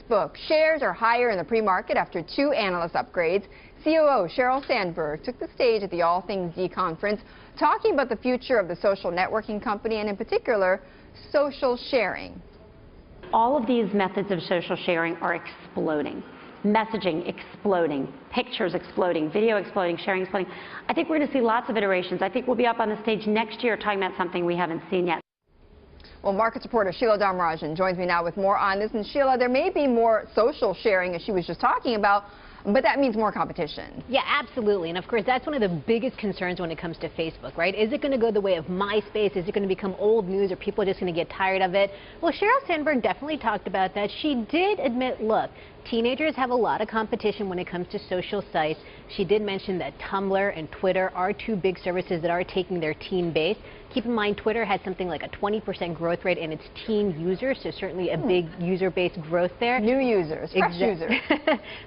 Facebook shares are higher in the pre-market after 2 analyst upgrades. COO Sheryl Sandberg took the stage at the All Things D conference, talking about the future of the social networking company and in particular, social sharing. All of these methods of social sharing are exploding. Messaging exploding, pictures exploding, video exploding, sharing exploding. I think we're going to see lots of iterations. I think we'll be up on the stage next year talking about something we haven't seen yet. Well, markets reporter Sheryl joins me now with more on this. And Sheila, there may be more social sharing, as she was just talking about, but that means more competition. Yeah, absolutely. And of course, that's one of the biggest concerns when it comes to Facebook, right? Is it going to go the way of MySpace? Is it going to become old news? Or people are just going to get tired of it? Well, Sheryl Sandberg definitely talked about that. She did admit, look, teenagers have a lot of competition when it comes to social sites. She did mention that Tumblr and Twitter are 2 big services that are taking their teen base. Keep in mind, Twitter had something like a 20% growth rate in its teen users, so certainly a big user base growth there. New users, fresh users.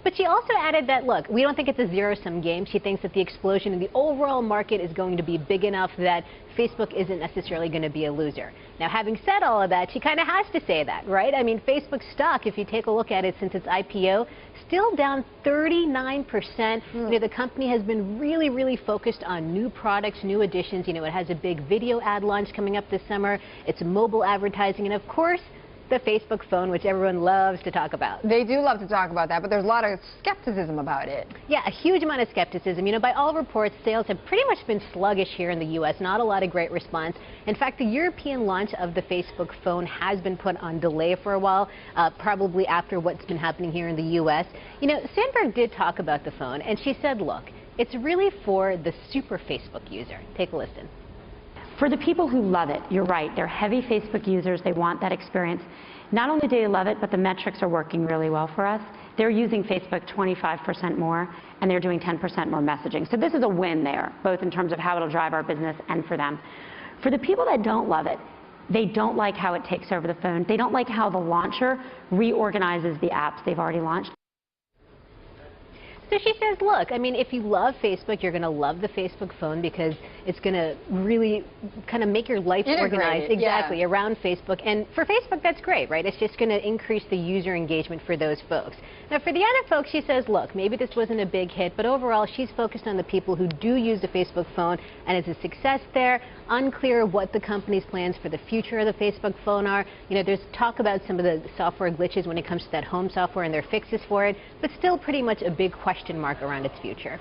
But she also added that, look, we don't think it's a zero-sum game. She thinks that the explosion in the overall market is going to be big enough that Facebook isn't necessarily going to be a loser. Now, having said all of that, she kind of has to say that, right? I mean, Facebook stock, if you take a look at it since its IPO, still down 39%. You know, the company has been really focused on new products, new additions. You know, it has a big video ad launch coming up this summer. It's mobile advertising, and of course, the Facebook phone, which everyone loves to talk about. They do love to talk about that, but there's a lot of skepticism about it. Yeah, a huge amount of skepticism. You know, by all reports, sales have pretty much been sluggish here in the U.S., not a lot of great response. In fact, the European launch of the Facebook phone has been put on delay for a while, probably after what's been happening here in the U.S. You know, Sandberg did talk about the phone, and she said, look, it's really for the super Facebook user. Take a listen. For the people who love it, you're right, they're heavy Facebook users, they want that experience. Not only do they love it, but the metrics are working really well for us. They're using Facebook 25% more, and they're doing 10% more messaging. So this is a win there, both in terms of how it'll drive our business and for them. For the people that don't love it, they don't like how it takes over the phone. They don't like how the launcher reorganizes the apps they've already launched. So she says, look, I mean, if you love Facebook, you're going to love the Facebook phone because it's going to really kind of make your life organized around Facebook. And for Facebook, that's great, right? It's just going to increase the user engagement for those folks. Now, for the other folks, she says, look, maybe this wasn't a big hit, but overall, she's focused on the people who do use the Facebook phone, and it's a success there. Unclear what the company's plans for the future of the Facebook phone are. You know, there's talk about some of the software glitches when it comes to that home software and their fixes for it, but still pretty much a big question mark around its future.